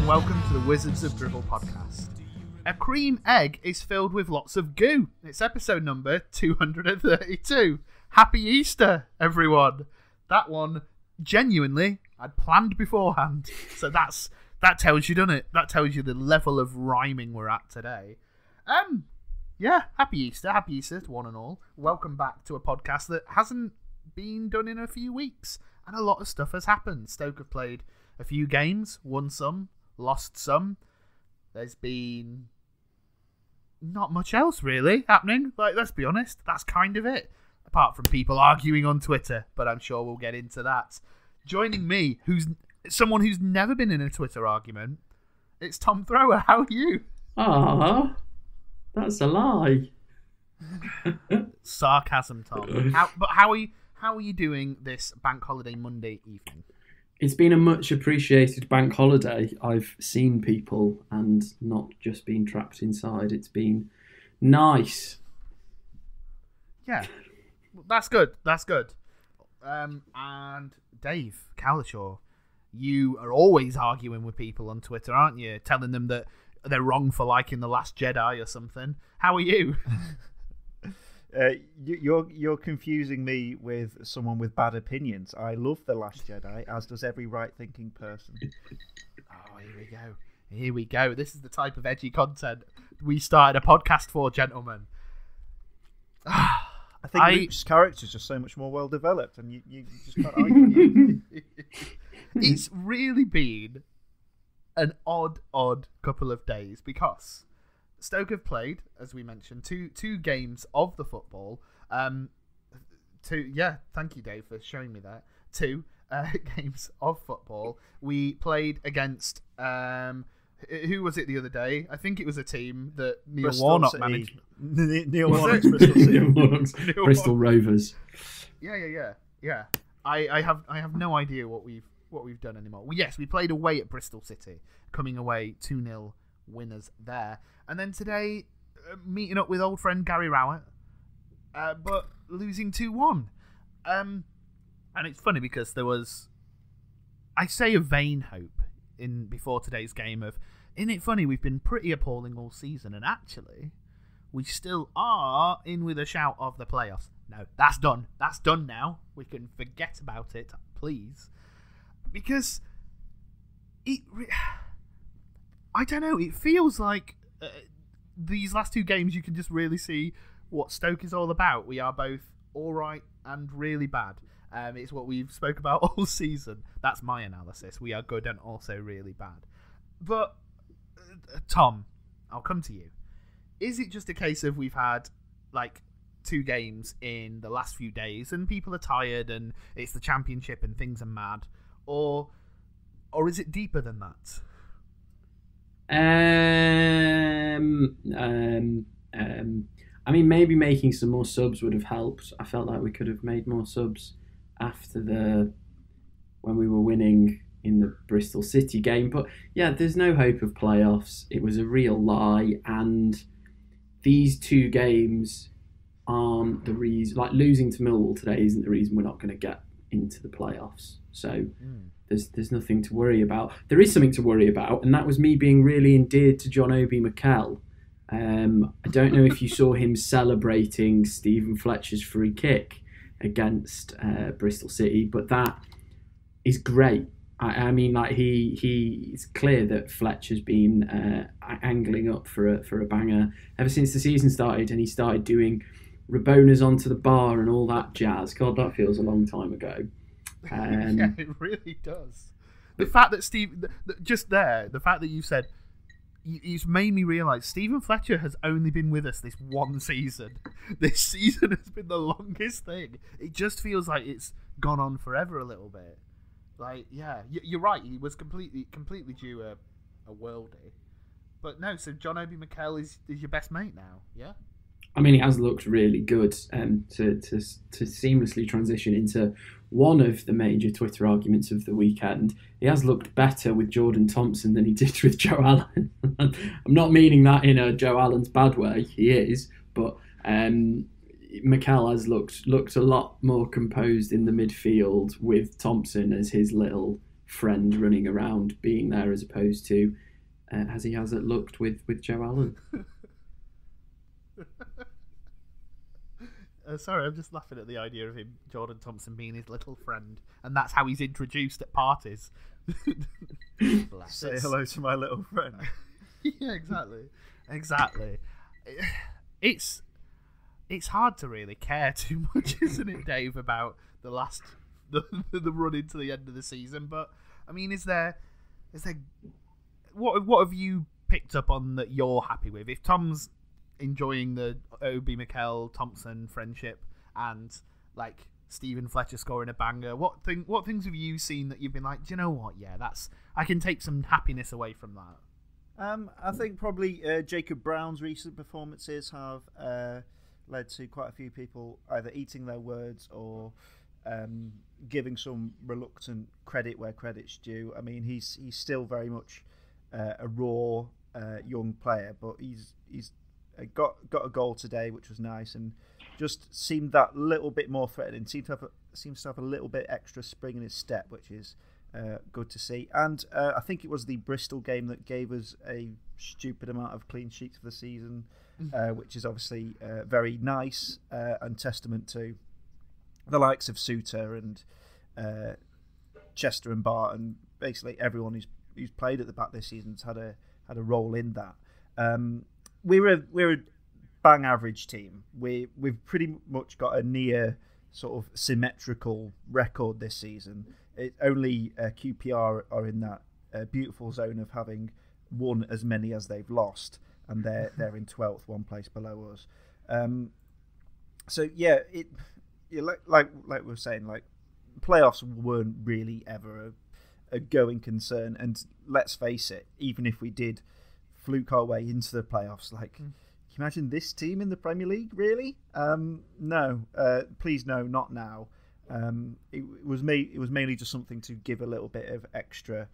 and welcome to the Wizards of Dribble podcast. A cream egg is filled with lots of goo. It's episode number 232. Happy Easter, everyone. That one, genuinely, I'd planned beforehand. So that tells you, doesn't it? That tells you the level of rhyming we're at today. Yeah, happy Easter to one and all. Welcome back to a podcast that hasn't been done in a few weeks, and a lot of stuff has happened. Stoke have played a few games, won some, lost some. There's been not much else really happening. Like, let's be honest, that's kind of it. Apart from people arguing on Twitter, but I'm sure we'll get into that. Joining me, who's someone who's never been in a Twitter argument, it's Tom Thrower. How are you? Ah, that's a lie. Sarcasm, Tom. How are you doing this bank holiday Monday evening? It's been a much appreciated bank holiday. I've seen people and not just been trapped inside. It's been nice. Yeah, that's good. And Dave Calishaw, you are always arguing with people on Twitter, aren't you? Telling them that they're wrong for liking The Last Jedi or something. How are you? You're confusing me with someone with bad opinions. I love The Last Jedi, as does every right-thinking person. Oh, here we go. This is the type of edgy content we started a podcast for, gentlemen. I think Luke's character's just so much more well-developed, and you just can't argue. It's really been an odd couple of days because Stoke have played, as we mentioned, two games of the football. Thank you, Dave, for showing me that. Two games of football. We played against who was it the other day? I think it was a team that Neil Warnock managed. Neil Warnock's Bristol City. Bristol Rovers. Yeah. I have no idea what we've done anymore. Yes, we played away at Bristol City, coming away 2-0 winners there. And then today, meeting up with old friend Gary Rowett, but losing 2-1. And it's funny because there was, I say, a vain hope before today's game of, isn't it funny, we've been pretty appalling all season, and actually, we still are in with a shout of the playoffs. No, that's done. That's done now. We can forget about it, please. Because I don't know, it feels like these last two games you can just really see what Stoke is all about. We are both alright and really bad. It's what we've spoke about all season. That's my analysis. We are good and also really bad. But, Tom, I'll come to you. Is it just a case of we've had, like, two games in the last few days and people are tired and it's the championship and things are mad? Or is it deeper than that? I mean, maybe making some more subs would have helped. I felt like we could have made more subs after when we were winning in the Bristol City game. But yeah, there's no hope of playoffs. It was a real lie, and these two games aren't the reason. Like, losing to Millwall today isn't the reason we're not going to get into the playoffs. So there's nothing to worry about. There is something to worry about, and that was me being really endeared to John Obi Mikel. I don't know if you saw him celebrating Stephen Fletcher's free kick against Bristol City, but that is great. I mean, like, it's clear that Fletcher's been angling up for a banger ever since the season started, and he started doing Rabonas onto the bar and all that jazz. God, that feels a long time ago. Yeah, it really does. The fact that the fact that you said, it's made me realise Stephen Fletcher has only been with us this one season. This season has been the longest thing. It just feels like it's gone on forever a little bit. Like, yeah, you're right. He was completely due a worldie. But no, so John Obi Mikel is your best mate now, yeah? I mean, he has looked really good to seamlessly transition into one of the major Twitter arguments of the weekend. He has looked better with Jordan Thompson than he did with Joe Allen. I'm not meaning that in a Joe Allen's bad way. He is, but Mikel has looked a lot more composed in the midfield with Thompson as his little friend running around being there as opposed to as he has it looked with Joe Allen. Sorry, I'm just laughing at the idea of him, Jordan Thompson, being his little friend, and that's how he's introduced at parties. Say hello to my little friend. Yeah, exactly. It's hard to really care too much, isn't it, Dave, about the run into the end of the season? But I mean, is there what have you picked up on that you're happy with? If Tom's enjoying the Obi Mikel Thompson friendship and like Stephen Fletcher scoring a banger, what things have you seen that you've been like, do you know what? Yeah, I can take some happiness away from that. I think probably Jacob Brown's recent performances have led to quite a few people either eating their words or giving some reluctant credit where credit's due. I mean, he's still very much a raw young player, but he's got a goal today, which was nice, and just seemed that little bit more threatening. Seems to have a little bit extra spring in his step, which is good to see. And I think it was the Bristol game that gave us a stupid amount of clean sheets for the season, which is obviously very nice and testament to the likes of Suter and Chester and Bart, and basically everyone who's played at the back this season's had a role in that. We're a bang average team. We've pretty much got a near sort of symmetrical record this season. Only QPR are in that beautiful zone of having won as many as they've lost, and they're in 12th, one place below us. So yeah, like we were saying, like playoffs weren't really ever a going concern, and let's face it, even if we did fluke our way into the playoffs, like can you imagine this team in the Premier League? Really? No, please no, not now. It was mainly just something to give a little bit of extra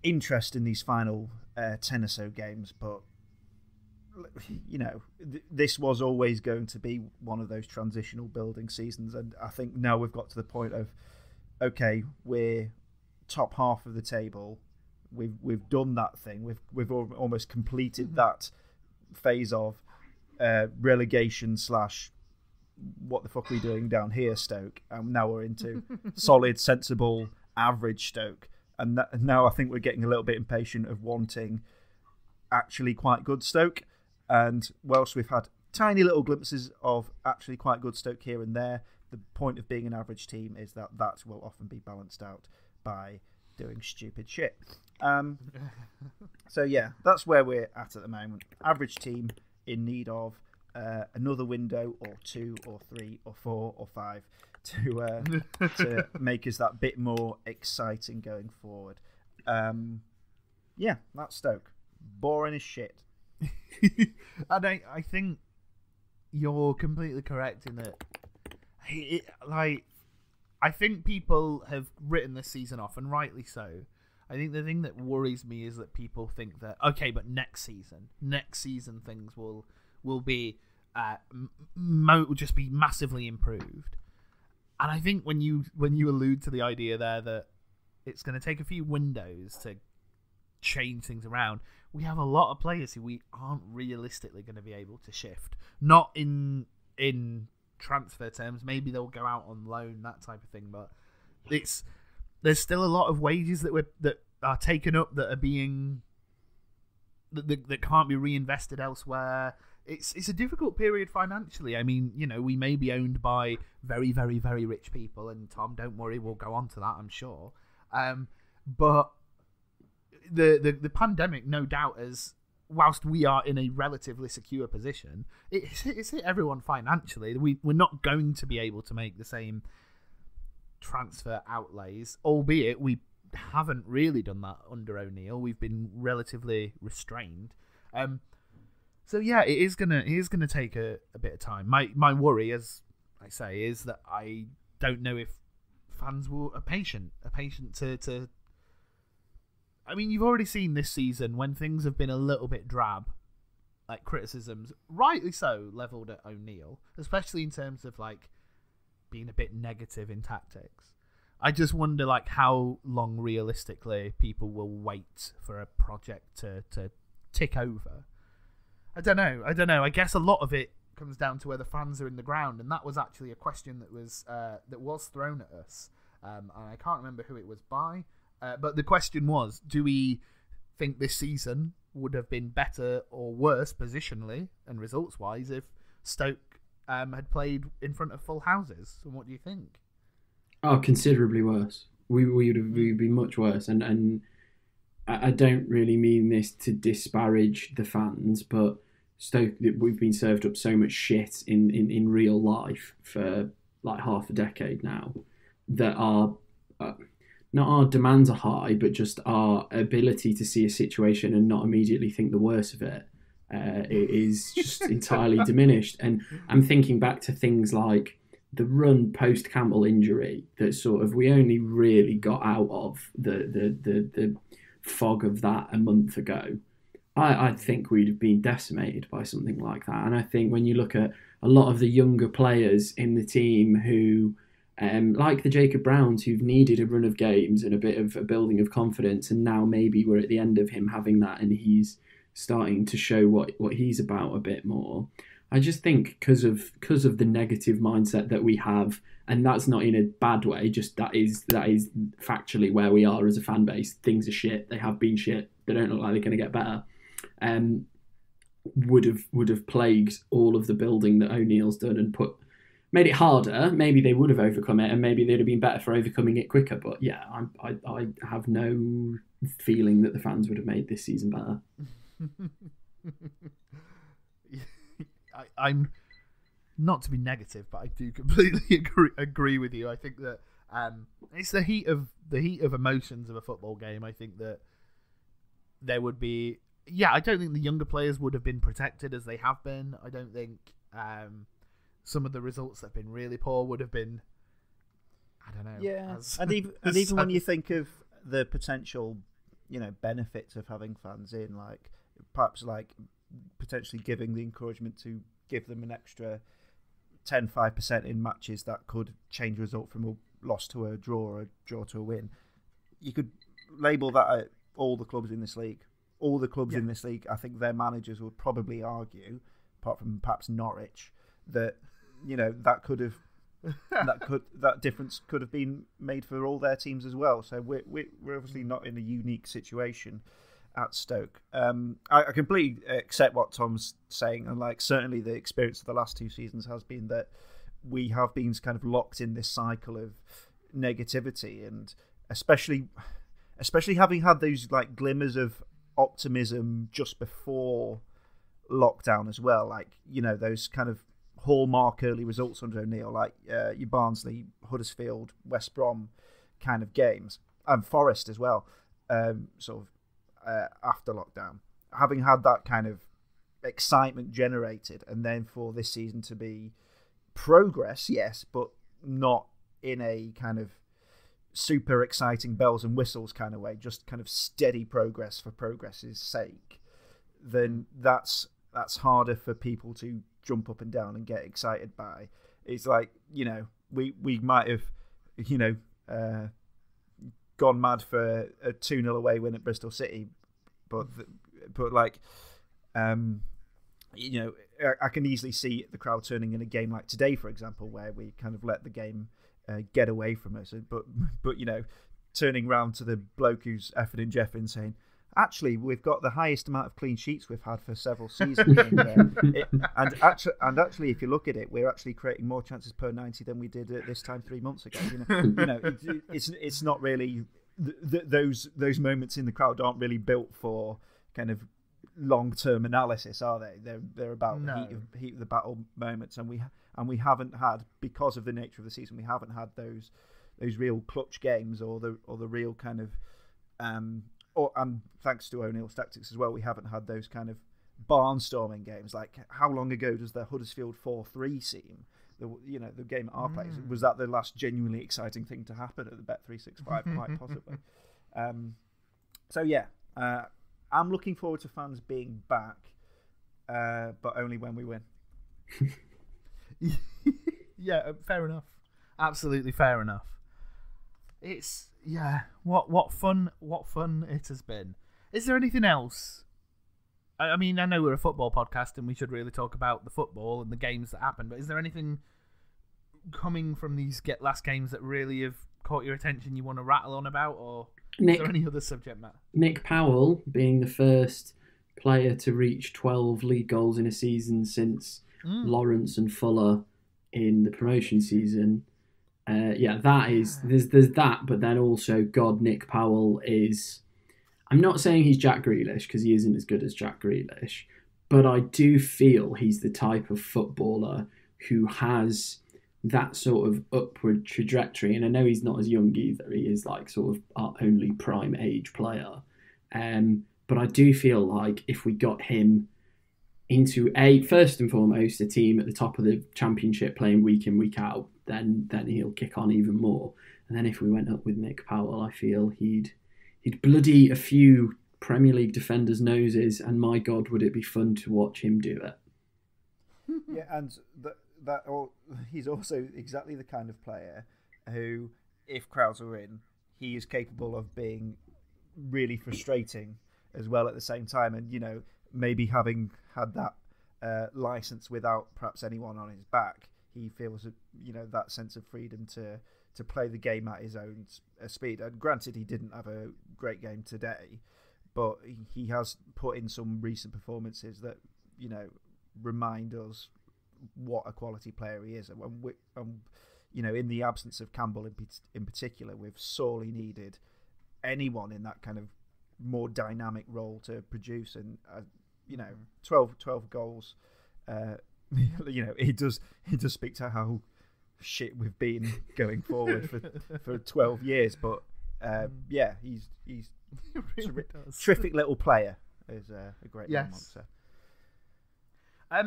interest in these final 10 or so games, but you know, this was always going to be one of those transitional building seasons, and I think now we've got to the point of, okay, we're top half of the table, we've done that thing, we've almost completed that phase of relegation / what the fuck are we doing down here, Stoke, and now we're into solid, sensible, average Stoke, and now I think we're getting a little bit impatient of wanting actually quite good Stoke. And whilst we've had tiny little glimpses of actually quite good Stoke here and there, the point of being an average team is that will often be balanced out by doing stupid shit. So yeah, that's where we're at the moment. Average team in need of another window or 2 or 3 or 4 or 5 to make us that bit more exciting going forward. Yeah, that's Stoke. Boring as shit. And I think you're completely correct in that. I think people have written this season off, and rightly so. I think the thing that worries me is that people think that, okay, but next season things will be will just be massively improved. And I think when you allude to the idea there that it's going to take a few windows to change things around, we have a lot of players who we aren't realistically going to be able to shift. Not in transfer terms. Maybe they'll go out on loan, that type of thing. But there's still a lot of wages that are taken up that are being that can't be reinvested elsewhere. It's a difficult period financially. I mean, you know, we may be owned by very, very, very rich people, and Tom, don't worry, we'll go on to that, I'm sure. But the pandemic, no doubt, whilst we are in a relatively secure position, it's hit everyone financially. We're not going to be able to make the same transfer outlays, albeit we haven't really done that under O'Neill. We've been relatively restrained. So yeah, it is gonna take a bit of time. My worry, as I say, is that I don't know if fans are patient to. I mean, you've already seen this season when things have been a little bit drab, like criticisms, rightly so, levelled at O'Neill, especially in terms of like being a bit negative in tactics. I just wonder like how long realistically people will wait for a project to tick over. I don't know. I guess a lot of it comes down to where the fans are in the ground, and that was actually a question that was thrown at us. And I can't remember who it was by, but the question was: do we think this season would have been better or worse positionally and results-wise if Stoke had played in front of full houses? And what do you think? Oh, considerably worse. We'd be much worse, and I don't really mean this to disparage the fans, but Stoke, we've been served up so much shit in real life for like half a decade now that our not our demands are high, but just our ability to see a situation and not immediately think the worst of it is just entirely diminished. And I'm thinking back to things like the run post Campbell injury that sort of we only really got out of the fog of that a month ago. I think we'd have been decimated by something like that. And I think when you look at a lot of the younger players in the team who, like the Jacob Browns, who've needed a run of games and a bit of a building of confidence, and now maybe we're at the end of him having that and he's starting to show what he's about a bit more. I just think because of the negative mindset that we have, and that's not in a bad way, just that is factually where we are as a fan base. Things are shit. They have been shit. They don't look like they're going to get better. Would have plagued all of the building that O'Neill's done and made it harder. Maybe they would have overcome it, and maybe they'd have been better for overcoming it quicker. But yeah, I have no feeling that the fans would have made this season better. I'm not to be negative, but I do completely agree with you. I think that it's the heat of emotions of a football game. I think that there would be, I don't think the younger players would have been protected as they have been. I don't think some of the results that have been really poor would have been, I don't know. Yeah, and even when you think of the potential, benefits of having fans in, like perhaps like potentially giving the encouragement to give them an extra 5% in matches that could change the result from a loss to a draw or a draw to a win. You could label that at all the clubs in this league. All the clubs in this league, I think their managers would probably argue, apart from perhaps Norwich, that that could have that difference could have been made for all their teams as well. So we're obviously not in a unique situation at Stoke. I completely accept what Tom's saying, and like certainly the experience of the last two seasons has been that we have been kind of locked in this cycle of negativity, and especially having had those like glimmers of optimism just before lockdown as well, like those kind of hallmark early results under O'Neill, like your Barnsley, Huddersfield, West Brom kind of games, and Forest as well, after lockdown, having had that kind of excitement generated, and then for this season to be progress, yes, but not in a kind of super exciting bells and whistles kind of way, just kind of steady progress for progress's sake, then that's harder for people to jump up and down and get excited by. It's like, we might have, gone mad for a 2-0 away win at Bristol City, but like, I can easily see the crowd turning in a game like today, for example, where we kind of let the game get away from us. But turning round to the bloke who's effing and jeffing saying, actually, we've got the highest amount of clean sheets we've had for several seasons. and actually, if you look at it, we're actually creating more chances per 90 than we did at this time 3 months ago. It's not really those moments in the crowd aren't really built for kind of long-term analysis, are they? They're about heat of the battle moments, and we haven't had, because of the nature of the season, we haven't had those real clutch games or the real kind of and thanks to O'Neill's tactics as well, we haven't had those kind of barnstorming games. Like, how long ago does the Huddersfield 4-3 seem? The game at our place, was that the last genuinely exciting thing to happen at the Bet365? Quite possibly. I'm looking forward to fans being back, but only when we win. Yeah, fair enough. Absolutely fair enough. It's what fun it has been. Is there anything else? I mean, I know we're a football podcast and we should really talk about the football and the games that happen, but is there anything coming from these last games that really have caught your attention you want to rattle on about, or is there any other subject matter? Nick Powell being the first player to reach 12 league goals in a season since Lawrence and Fuller in the promotion season. There's that, but then also, God, Nick Powell is... I'm not saying he's Jack Grealish, because he isn't as good as Jack Grealish, but I do feel he's the type of footballer who has that sort of upward trajectory. And I know he's not as young either. He is like sort of our only prime age player. But I do feel like if we got him into first and foremost, a team at the top of the championship playing week in, week out, then he'll kick on even more. And then if we went up with Nick Powell, I feel he'd bloody a few Premier League defenders' noses, and my God, would it be fun to watch him do it. Yeah, and he's also exactly the kind of player who, if crowds are in, he is capable of being really frustrating as well at the same time. And, you know, maybe having had that license without perhaps anyone on his back, he feels, you know, that sense of freedom to play the game at his own speed. And granted, he didn't have a great game today, but he has put in some recent performances that, you know, remind us what a quality player he is. And you know, in the absence of Campbell in particular, we've sorely needed anyone in that kind of more dynamic role to produce. And you know, 12 goals. You know, he does speak to how shit we've been going forward for 12 years. But yeah, he's really terrific little player. Is a great monster. I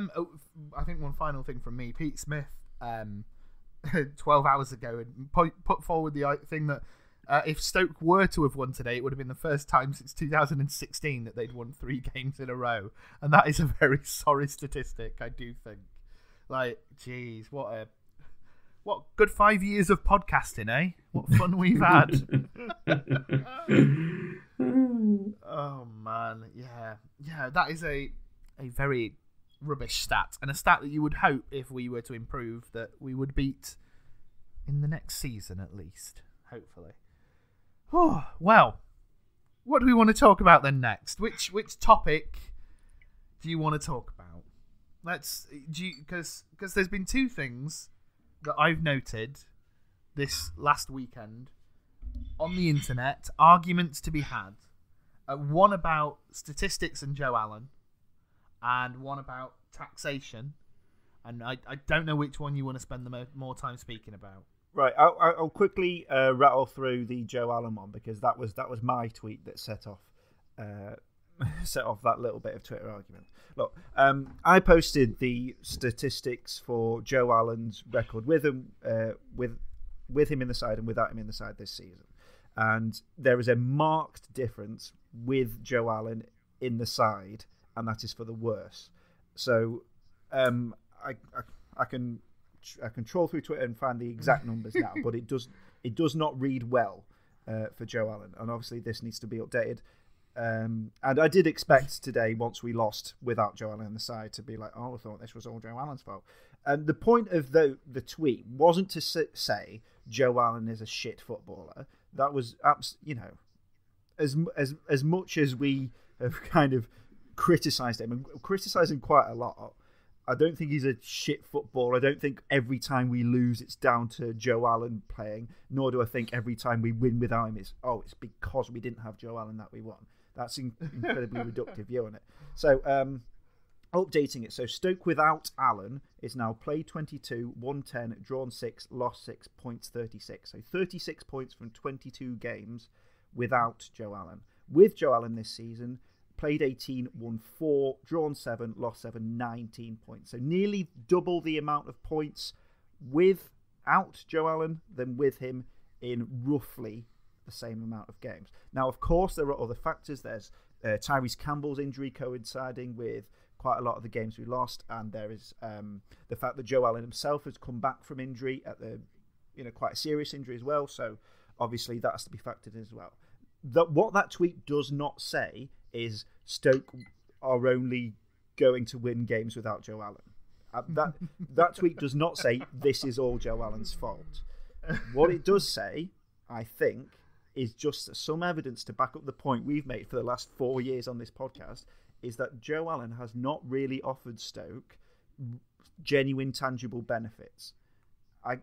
think one final thing from me. Pete Smith, 12 hours ago, put forward the thing that if Stoke were to have won today, it would have been the first time since 2016 that they'd won 3 games in a row, and that is a very sorry statistic, I do think. Like, geez, what good 5 years of podcasting, eh? What fun we've had. Oh man, yeah, that is a very rubbish stat, and a stat that you would hope, if we were to improve, that we would beat in the next season at least, hopefully. Oh, well, what do we want to talk about then next? Which topic do you want to talk about? Because there's been 2 things that I've noted this last weekend on the internet, arguments to be had. One about statistics and Joe Allen, and one about taxation. And I don't know which one you want to spend the more time speaking about. Right, I'll quickly rattle through the Joe Allen one, because that was my tweet that set off that little bit of Twitter argument. Look, I posted the statistics for Joe Allen's record with him in the side and without him in the side this season, and there is a marked difference with Joe Allen in the side, and that is for the worse. So I can troll through Twitter and find the exact numbers now, but it does not read well for Joe Allen, and obviously this needs to be updated. And I did expect today, once we lost without Joe Allen on the side, to be like, oh, I thought this was all Joe Allen's fault. And the point of the tweet wasn't to say Joe Allen is a shit footballer. That was, you know, as much as we have kind of criticised him, and criticised him quite a lot, I don't think he's a shit footballer. I don't think every time we lose it's down to Joe Allen playing, nor do I think every time we win without him it's because we didn't have Joe Allen that we won. That's incredibly reductive view on it. So, updating it. So, Stoke without Allen is now played 22, won 10, drawn 6, lost 6, points 36. So, 36 points from 22 games without Joe Allen. With Joe Allen this season, played 18, won 4, drawn 7, lost 7, 19 points. So, nearly double the amount of points without Joe Allen than with him in roughly the same amount of games. Now, of course, there are other factors. There's Tyrese Campbell's injury coinciding with quite a lot of the games we lost, and there is the fact that Joe Allen himself has come back from injury at quite a serious injury as well. So obviously that has to be factored in as well. What that tweet does not say is Stoke are only going to win games without Joe Allen. That tweet does not say this is all Joe Allen's fault. What it does say, I think, is just some evidence to back up the point we've made for the last 4 years on this podcast, is that Joe Allen has not really offered Stoke genuine, tangible benefits. I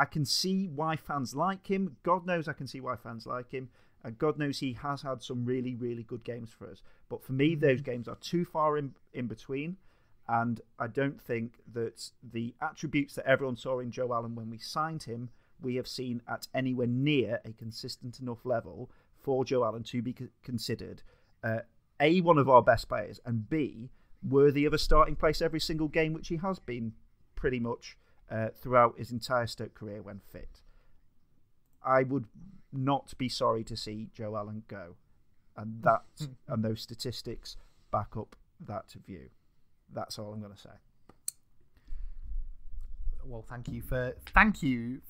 can see why fans like him. God knows I can see why fans like him. And God knows he has had some really, really good games for us. But for me, those games are too far in between. And I don't think that the attributes that everyone saw in Joe Allen when we signed him, we have seen at anywhere near a consistent enough level for Joe Allen to be considered A, one of our best players, and B, worthy of a starting place every single game, which he has been pretty much throughout his entire Stoke career when fit. I would not be sorry to see Joe Allen go. And that and those statistics back up that view. That's all I'm going to say. Well, thank you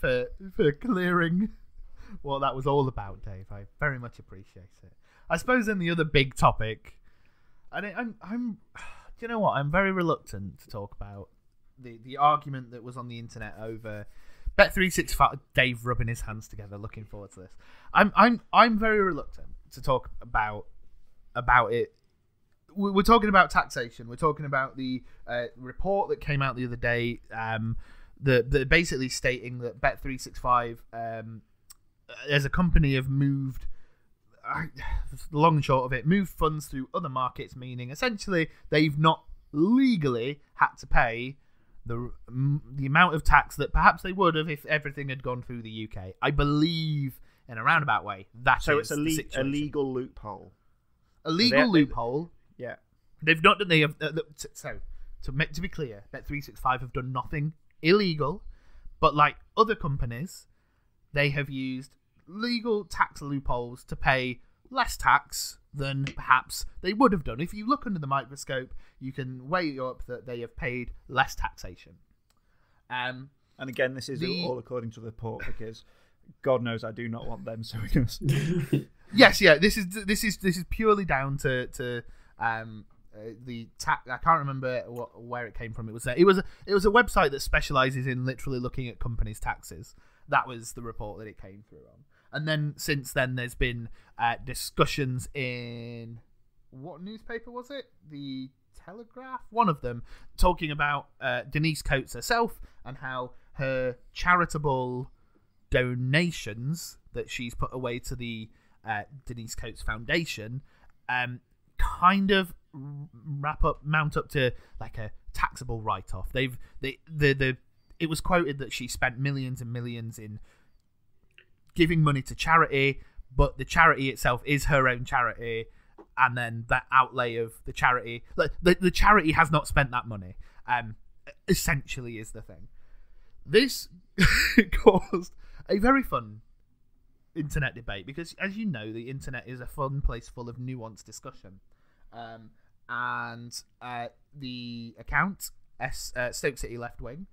for clearing what that was all about, Dave. I very much appreciate it. I suppose then the other big topic, and I'm do you know what? I'm very reluctant to talk about the argument that was on the internet over Bet365. Dave rubbing his hands together, looking forward to this. I'm very reluctant to talk about it. We're talking about taxation. We're talking about the report that came out the other day, the basically stating that Bet365 as a company have moved, the long and short of it, moved funds through other markets, meaning essentially they've not legally had to pay the amount of tax that perhaps they would have if everything had gone through the UK. I believe, in a roundabout way, so it's a legal loophole. A legal loophole. Yeah, they've not done. They have to be clear, Bet365 have done nothing illegal, but like other companies, they have used legal tax loopholes to pay less tax than perhaps they would have done. If you look under the microscope, you can weigh up that they have paid less taxation. And again, this is all according to the report, because God knows I do not want them suing us. Yes, yeah. This is purely down to the tax. I can't remember where it came from. It was a website that specializes in literally looking at companies' taxes. That was the report that it came through on. And then since then, there's been discussions in what newspaper was it? The Telegraph, one of them, talking about Denise Coates herself and how her charitable donations that she's put away to the Denise Coates Foundation kind of mount up to like a taxable write-off. It was quoted that she spent millions and millions in giving money to charity, but the charity itself is her own charity, and then that outlay of the charity, like the charity has not spent that money, essentially is the thing. This caused a very fun internet debate, because as you know, the internet is a fun place full of nuanced discussion, and the account Stoke City Left Wing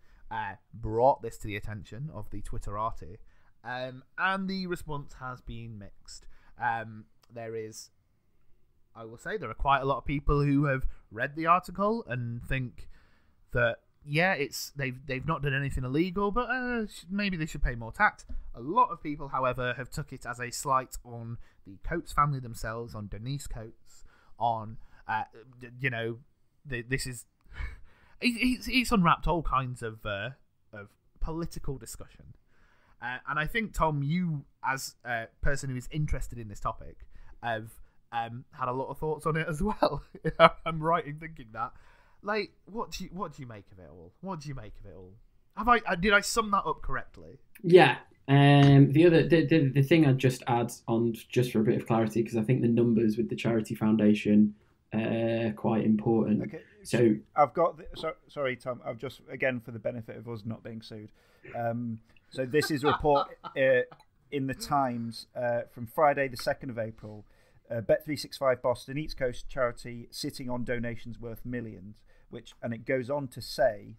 brought this to the attention of the Twitterati, and the response has been mixed. There are quite a lot of people who have read the article and think that they've not done anything illegal, but maybe they should pay more tax. A lot of people, however, have took it as a slight on the Coates family themselves, on Denise Coates, on this is it's unwrapped all kinds of political discussion. And I think, Tom, you, as a person who is interested in this topic, have had a lot of thoughts on it as well. I'm right in thinking that. Like, what do you make of it all? What do you make of it all? Did I sum that up correctly? Yeah. The thing I'd just add on, just for a bit of clarity, because I think the numbers with the charity foundation are quite important. Okay. So I've got. Sorry, Tom. I've just, again, for the benefit of us not being sued. So this is a report in the Times from Friday, the 2nd of April. Bet365 Boston, East Coast charity sitting on donations worth millions, and it goes on to say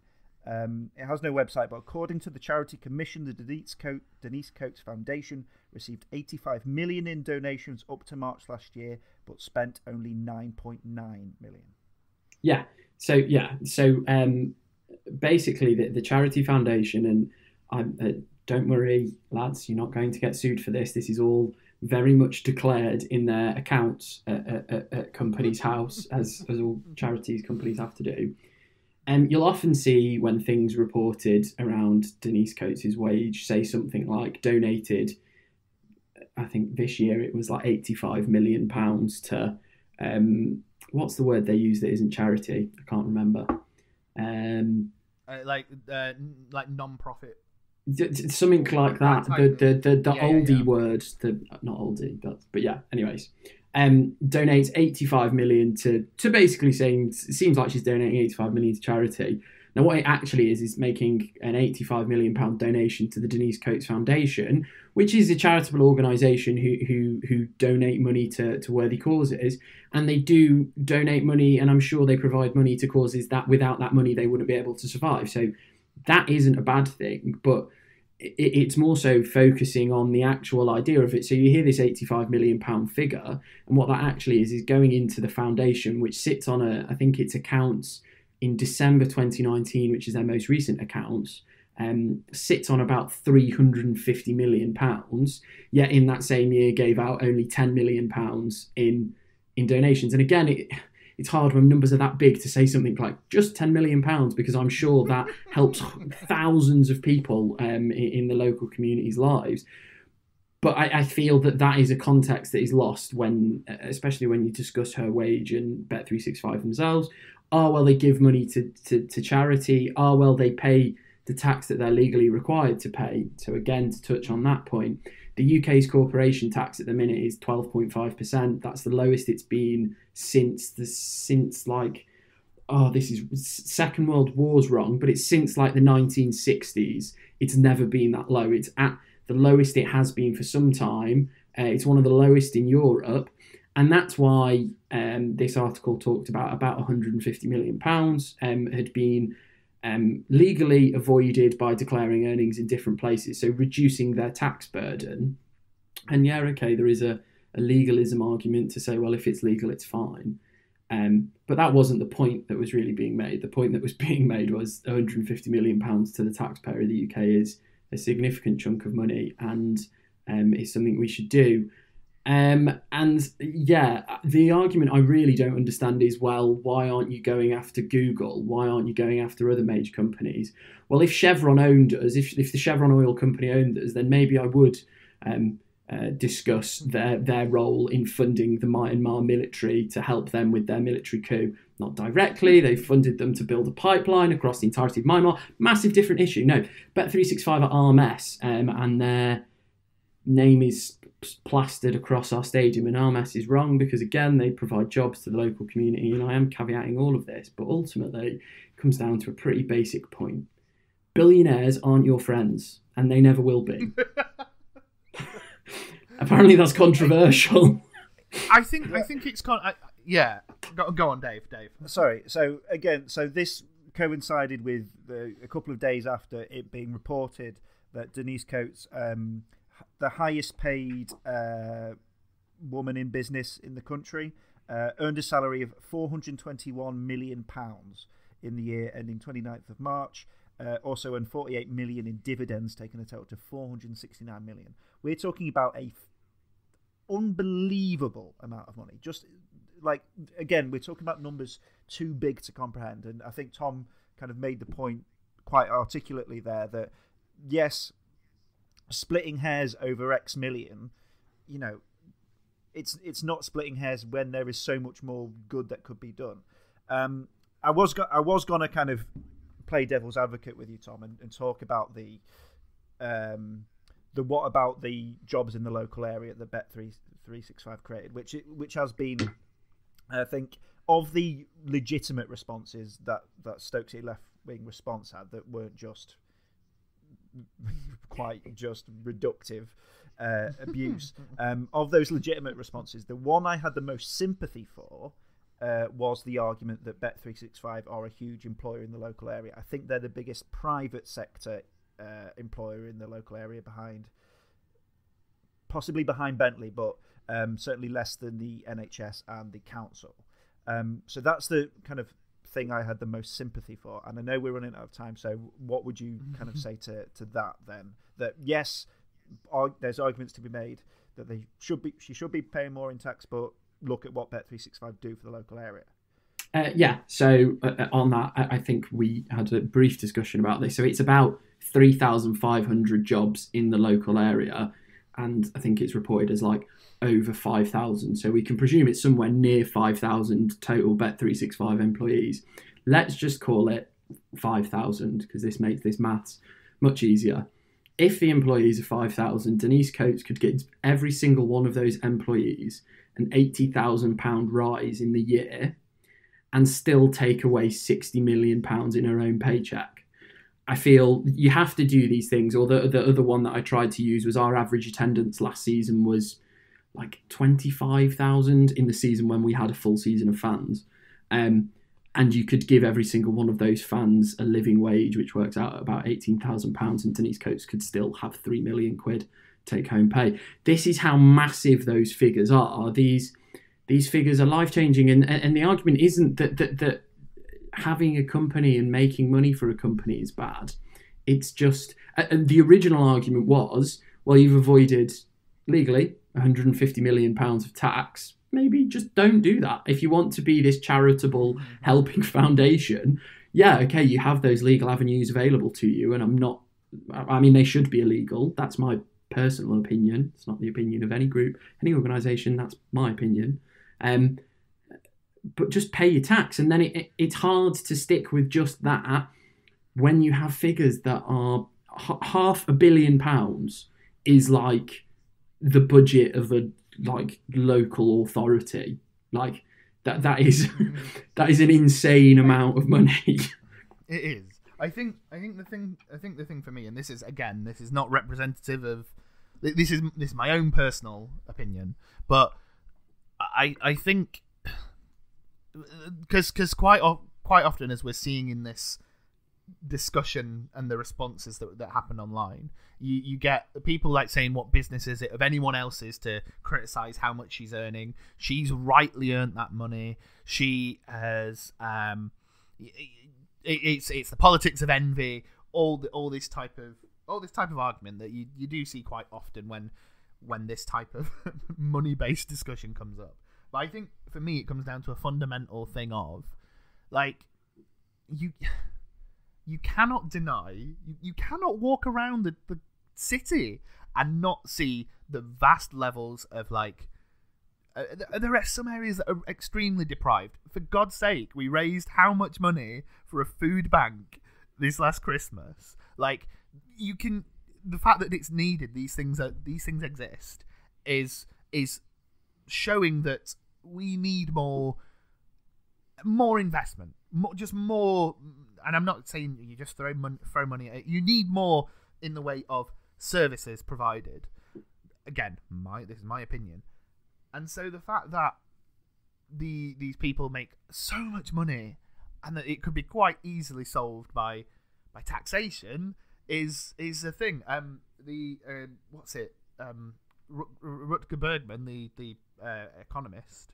It has no website, but according to the charity commission, the Denise Coates Foundation received 85 million in donations up to March last year, but spent only 9.9 million. Yeah. So basically, the charity foundation, and don't worry, lads, you're not going to get sued for this. This is all very much declared in their accounts at Companies House, as all charities companies have to do. You'll often see when things reported around Denise Coates' wage say something like donated, I think this year it was like £85 million to, what's the word they use that isn't charity? I can't remember. Like non-profit. Something like that. The oldie word, not oldie, but yeah. Anyways, donates 85 million to basically saying it seems like she's donating 85 million to charity. Now, what it actually is making an £85 million donation to the Denise Coates Foundation, which is a charitable organisation who donate money to worthy causes, and they do donate money, and I'm sure they provide money to causes that without that money they wouldn't be able to survive. So that isn't a bad thing, but it's more so focusing on the actual idea of it. So you hear this £85 million figure, and what that actually is going into the foundation, which sits on I think its accounts in December 2019, which is their most recent accounts, sits on about £350 million, yet in that same year gave out only £10 million in donations. And again, it's hard when numbers are that big to say something like just £10 million, because I'm sure that helps thousands of people in the local community's lives. But I feel that is a context that is lost when, especially when you discuss her wage and Bet365 themselves. Oh, well, they give money to charity. Oh, well, they pay the tax that they're legally required to pay. So again, to touch on that point, the UK's corporation tax at the minute is 12.5%. That's the lowest it's been since like, this is Second World War's wrong, but it's since like the 1960s. It's never been that low. It's at the lowest it has been for some time. It's one of the lowest in Europe. And that's why this article talked about £150 million had been legally avoided by declaring earnings in different places, so reducing their tax burden. And yeah, okay, there is a legalism argument to say, well, if it's legal, it's fine. But that wasn't the point that was really being made. The point that was being made was £150 million to the taxpayer of the UK is a significant chunk of money, and is something we should do. And yeah, the argument I really don't understand is, well, why aren't you going after Google? Why aren't you going after other major companies? Well, if Chevron owned us, if the Chevron oil company owned us, then maybe I would discuss their role in funding the Myanmar military to help them with their military coup. Not directly, they funded them to build a pipeline across the entirety of Myanmar. Massive different issue. No, Bet365 are RMS, and their name is plastered across our stadium, and RMS is wrong because, again, they provide jobs to the local community, and I am caveating all of this, but ultimately it comes down to a pretty basic point. Billionaires aren't your friends, and they never will be. Apparently that's controversial. I think it's yeah. Go on, Dave. Sorry. So again, this coincided with a couple of days after it being reported that Denise Coates, the highest paid woman in business in the country, earned a salary of £421 million in the year ending 29th of March. Also earned £48 million in dividends, taking the total to £469 million. We're talking about a unbelievable amount of money. Just like, again, we're talking about numbers too big to comprehend. And I think Tom kind of made the point quite articulately there that, yes, splitting hairs over X million, it's not splitting hairs when there is so much more good that could be done. I was going to kind of play devil's advocate with you, Tom, and talk about the what about the jobs in the local area that Bet365 created, which has been, I think, of the legitimate responses that Stokesy left-wing response had that weren't just quite just reductive abuse. Of those legitimate responses, the one I had the most sympathy for was the argument that Bet365 are a huge employer in the local area. I think they're the biggest private sector employer in the local area, possibly behind Bentley, but certainly less than the NHS and the council. So that's the kind of thing I had the most sympathy for. And I know we're running out of time, so what would you kind of say to that then? That yes, there's arguments to be made that she should be paying more in tax, but look at what Bet365 do for the local area. So on that, I think we had a brief discussion about this. So it's about 3,500 jobs in the local area, and I think it's reported as like over 5,000. So we can presume it's somewhere near 5,000 total Bet365 employees. Let's just call it 5,000 because this makes this maths much easier. If the employees are 5,000, Denise Coates could get every single one of those employees an £80,000 rise in the year and still take away £60 million in her own paycheck. I feel you have to do these things. Or the other one that I tried to use was our average attendance last season was like 25,000 in the season when we had a full season of fans. And you could give every single one of those fans a living wage, which works out at about £18,000, and Denise Coates could still have £3 million take-home pay. This is how massive those figures are. These figures are life-changing, and the argument isn't that having a company and making money for a company is bad. It's just the original argument was, well, you've avoided legally £150 million of tax. Maybe just don't do that. If you want to be this charitable helping foundation, okay, you have those legal avenues available to you, and they should be illegal. That's my personal opinion. It's not the opinion of any group, any organisation. That's my opinion. But just pay your tax, and then it's hard to stick with just that when you have figures that are £500 million is like the budget of a local authority. Like that is an insane amount of money. It is. I think the thing for me, and this is not representative of this is my own personal opinion, but I think because quite often, as we're seeing in this discussion and the responses that happen online, you get people like saying, what business is it of anyone else's to criticize how much she's earning? She's rightly earned that money. She has it's the politics of envy, all this type of argument that you do see quite often when this type of money-based discussion comes up. But I think for me it comes down to a fundamental thing of like you cannot deny, you cannot walk around the city and not see the vast levels of there are some areas that are extremely deprived. For God's sake, we raised how much money for a food bank this last Christmas? Like, the fact that it's needed, these things exist, is showing that we need more investment, more. And I'm not saying you just throw money at it. You need more in the way of services provided. Again, this is my opinion. And so the fact that these people make so much money and that it could be quite easily solved by taxation is a thing. Rutger Bergman, the economist,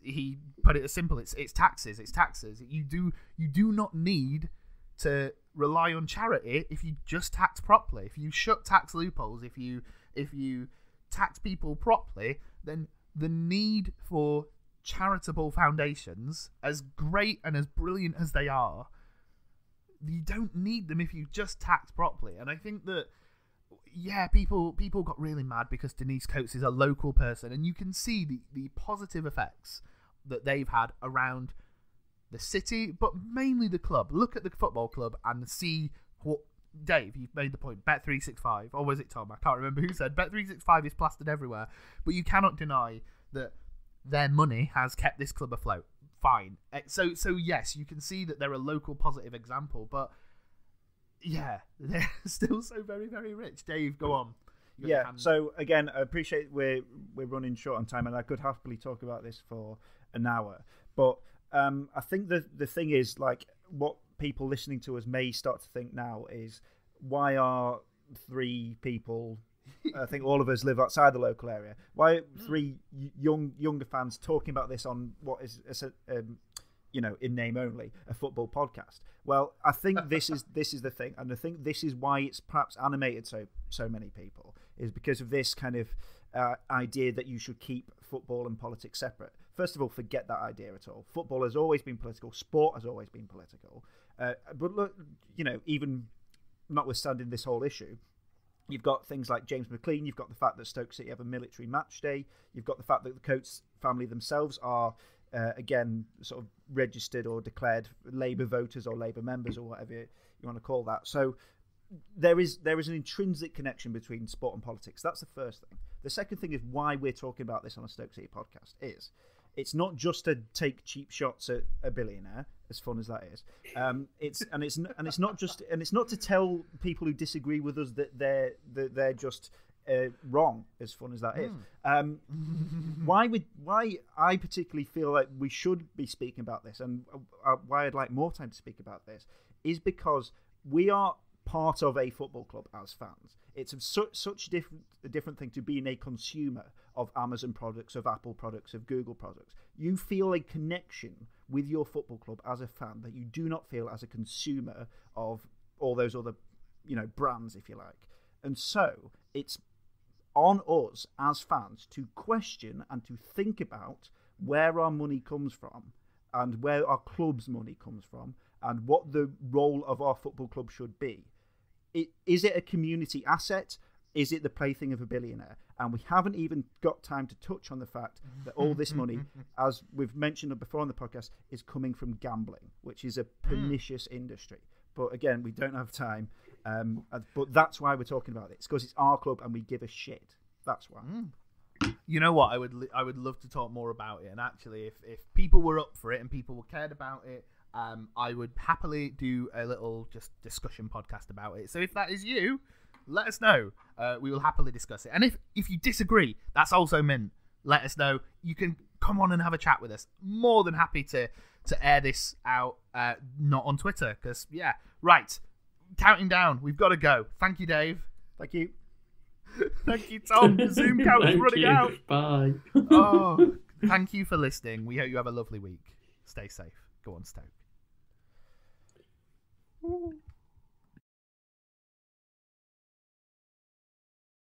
he put it as simple: it's taxes. You do not need to rely on charity if you just tax properly. If you shut tax loopholes, if you tax people properly, then the need for charitable foundations, as great and as brilliant as they are, you don't need them if you just tax properly. And I think that people got really mad because Denise Coates is a local person, and you can see the positive effects that they've had around the city, but mainly the club. Look at the football club and see what... Dave, you've made the point. Bet365, or was it Tom? I can't remember who said Bet365 is plastered everywhere, but you cannot deny that their money has kept this club afloat. Fine. So yes, you can see that they're a local positive example, but yeah, they're still so very, very rich. Dave, go on. Yeah, so again, I appreciate we're running short on time, and I could happily talk about this for an hour. But I think the thing is, like, what people listening to us may start to think now is, why are 3 people, I think all of us live outside the local area, why are 3 younger fans talking about this on what is in name only, a football podcast? Well, I think this is the thing, and I think this is why it's perhaps animated so many people, is because of this kind of idea that you should keep football and politics separate. First of all, forget that idea at all. Football has always been political. Sport has always been political. But look, even notwithstanding this whole issue, you've got things like James McLean. You've got the fact that Stoke City have a military match day. You've got the fact that the Coates family themselves are, again, sort of registered or declared Labour voters or Labour members or whatever you want to call that. So there is an intrinsic connection between sport and politics. That's the first thing. The second thing is why we're talking about this on a Stoke City podcast is, it's not just to take cheap shots at a billionaire, as fun as that is. It's not to tell people who disagree with us that they're just wrong, as fun as that is. Why I particularly feel like we should be speaking about this, and why I'd like more time to speak about this, is because we are part of a football club as fans. It's such a different thing to being a consumer of Amazon products, of Apple products, of Google products. You feel a connection with your football club as a fan that you do not feel as a consumer of all those other, brands, if you like. And so it's on us as fans to question and to think about where our money comes from and where our club's money comes from and what the role of our football club should be. Is it a community asset? Is it the plaything of a billionaire? And we haven't even got time to touch on the fact that all this money, as we've mentioned before on the podcast, is coming from gambling, which is a pernicious industry. But again, we don't have time. But that's why we're talking about it. It's because it's our club and we give a shit. That's why. You know what? I would love to talk more about it. And actually, if people were up for it and people cared about it, I would happily do a little just discussion podcast about it. So if that is you, let us know. We will happily discuss it. And if you disagree, that's also mint. Let us know. You can come on and have a chat with us. More than happy to air this out, not on Twitter. Because, yeah. Right. Counting down. We've got to go. Thank you, Dave. Thank you. Thank you, Tom. The Zoom count is running out. Bye. Oh, thank you for listening. We hope you have a lovely week. Stay safe. Go on, Stoke. Ooh.